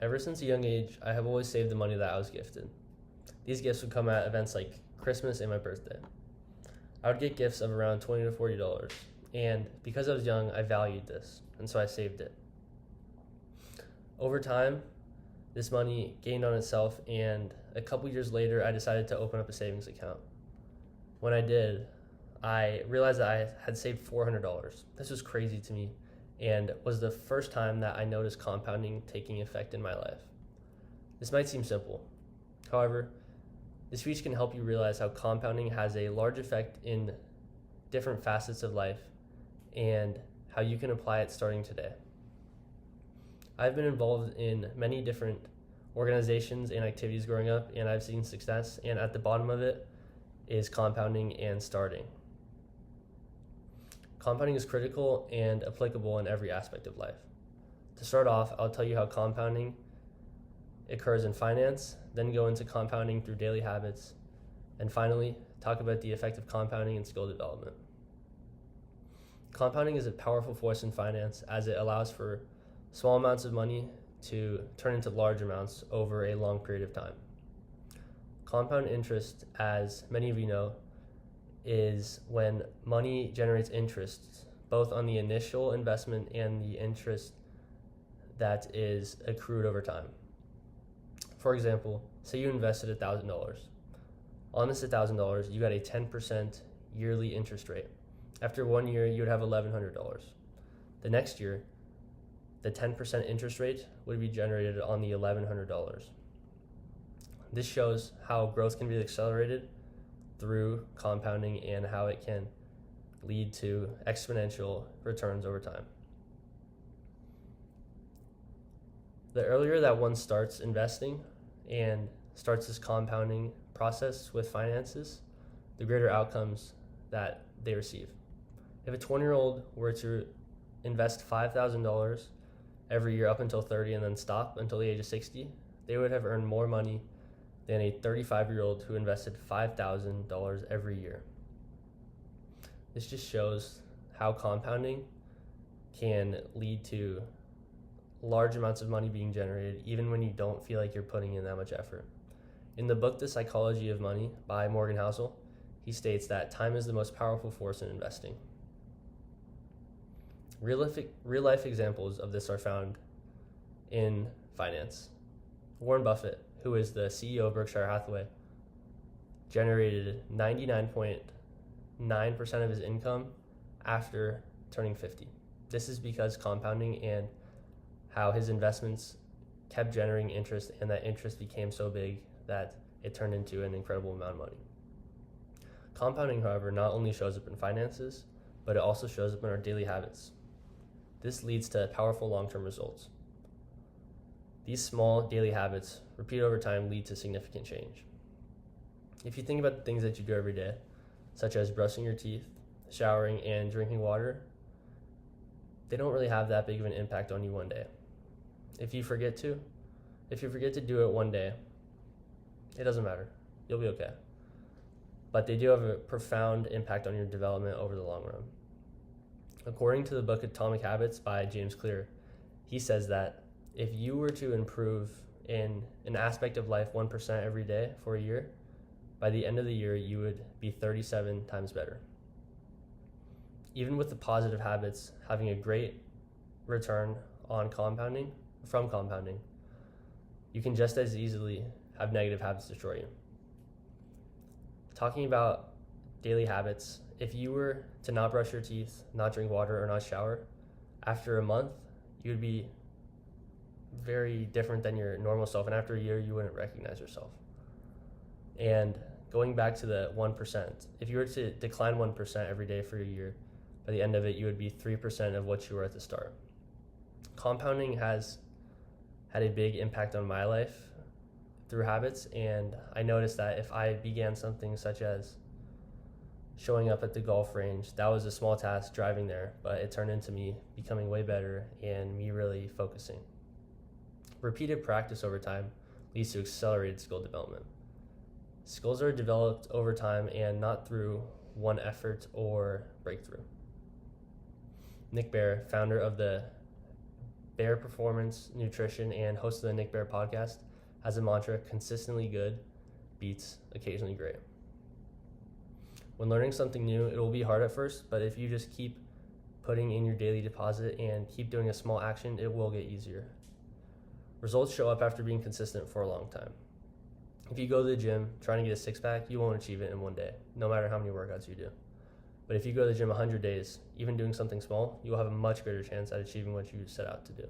Ever since a young age, I have always saved the money that I was gifted. These gifts would come at events like Christmas and my birthday. I would get gifts of around $20 to $40, and because I was young, I valued this, and so I saved it. Over time, this money gained on itself, and a couple years later, I decided to open up a savings account. When I did, I realized that I had saved $400. This was crazy to me and was the first time that I noticed compounding taking effect in my life. This might seem simple. However, this speech can help you realize how compounding has a large effect in different facets of life and how you can apply it starting today. I've been involved in many different organizations and activities growing up, and I've seen success, and at the bottom of it is compounding and starting. Compounding is critical and applicable in every aspect of life. To start off, I'll tell you how compounding occurs in finance, then go into compounding through daily habits, and finally, talk about the effect of compounding in skill development. Compounding is a powerful force in finance as it allows for small amounts of money to turn into large amounts over a long period of time. Compound interest, as many of you know, is when money generates interest both on the initial investment and the interest that is accrued over time. For example, say you invested $1,000. On this $1,000, you got a 10% yearly interest rate. After 1 year, you would have $1,100. The next year, the 10% interest rate would be generated on the $1,100. This shows how growth can be accelerated through compounding and how it can lead to exponential returns over time. The earlier that one starts investing and starts this compounding process with finances, the greater outcomes that they receive. If a 20-year-old were to invest $5,000 every year up until 30 and then stop until the age of 60, they would have earned more money than a 35-year-old who invested $5,000 every year. This just shows how compounding can lead to large amounts of money being generated even when you don't feel like you're putting in that much effort. In the book The Psychology of Money by Morgan Housel, he states that time is the most powerful force in investing. Real life examples of this are found in finance. Warren Buffett, who is the CEO of Berkshire Hathaway, generated 99.9% of his income after turning 50. This is because compounding and how his investments kept generating interest, and that interest became so big that it turned into an incredible amount of money. Compounding, however, not only shows up in finances, but it also shows up in our daily habits. This leads to powerful long-term results. These small daily habits, repeated over time, lead to significant change. If you think about the things that you do every day, such as brushing your teeth, showering, and drinking water, they don't really have that big of an impact on you one day. If you forget to do it one day, it doesn't matter. You'll be okay. But they do have a profound impact on your development over the long run. According to the book Atomic Habits by James Clear, he says that if you were to improve in an aspect of life 1% every day for a year, by the end of the year, you would be 37 times better. Even with the positive habits having a great return on compounding, you can just as easily have negative habits destroy you. Talking about daily habits, if you were to not brush your teeth, not drink water, or not shower, after a month, you would be very different than your normal self, and after a year, you wouldn't recognize yourself. And going back to the 1%, if you were to decline 1% every day for a year, by the end of it, you would be 3% of what you were at the start. Compounding has had a big impact on my life through habits, and I noticed that if I began something such as showing up at the golf range, that was a small task driving there, but it turned into me becoming way better and me really focusing. Repeated practice over time leads to accelerated skill development. Skills are developed over time and not through one effort or breakthrough. Nick Bare, founder of the Bear Performance Nutrition and host of the Nick Bear podcast, has a mantra: consistently good beats occasionally great. When learning something new, it will be hard at first, but if you just keep putting in your daily deposit and keep doing a small action, it will get easier. Results show up after being consistent for a long time. If you go to the gym trying to get a six-pack, you won't achieve it in one day, no matter how many workouts you do. But if you go to the gym 100 days, even doing something small, you will have a much greater chance at achieving what you set out to do.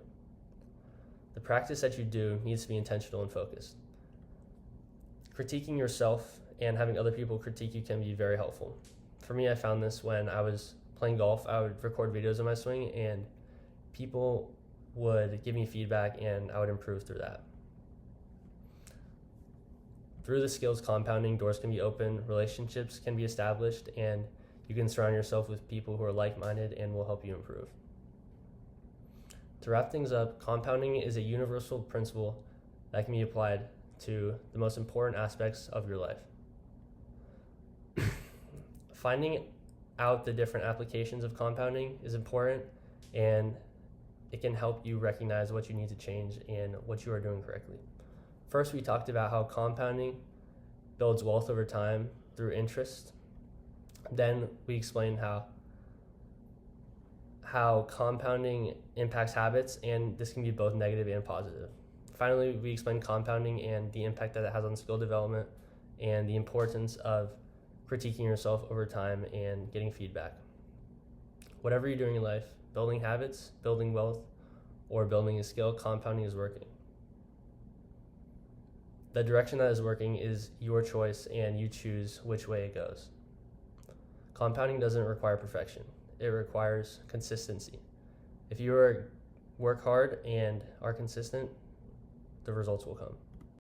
The practice that you do needs to be intentional and focused. Critiquing yourself and having other people critique you can be very helpful. For me, I found this when I was playing golf. I would record videos of my swing and people would give me feedback and I would improve through that. Through the skills compounding, doors can be open, relationships can be established, and you can surround yourself with people who are like-minded and will help you improve. To wrap things up, compounding is a universal principle that can be applied to the most important aspects of your life. Finding out the different applications of compounding is important, and it can help you recognize what you need to change and what you are doing correctly. First, we talked about how compounding builds wealth over time through interest. Then we explained how compounding impacts habits, and this can be both negative and positive. Finally, we explained compounding and the impact that it has on skill development and the importance of critiquing yourself over time and getting feedback. Whatever you're doing in life, building habits, building wealth, or building a skill, compounding is working. The direction that is working is your choice, and you choose which way it goes. Compounding doesn't require perfection. It requires consistency. If you work hard and are consistent, the results will come.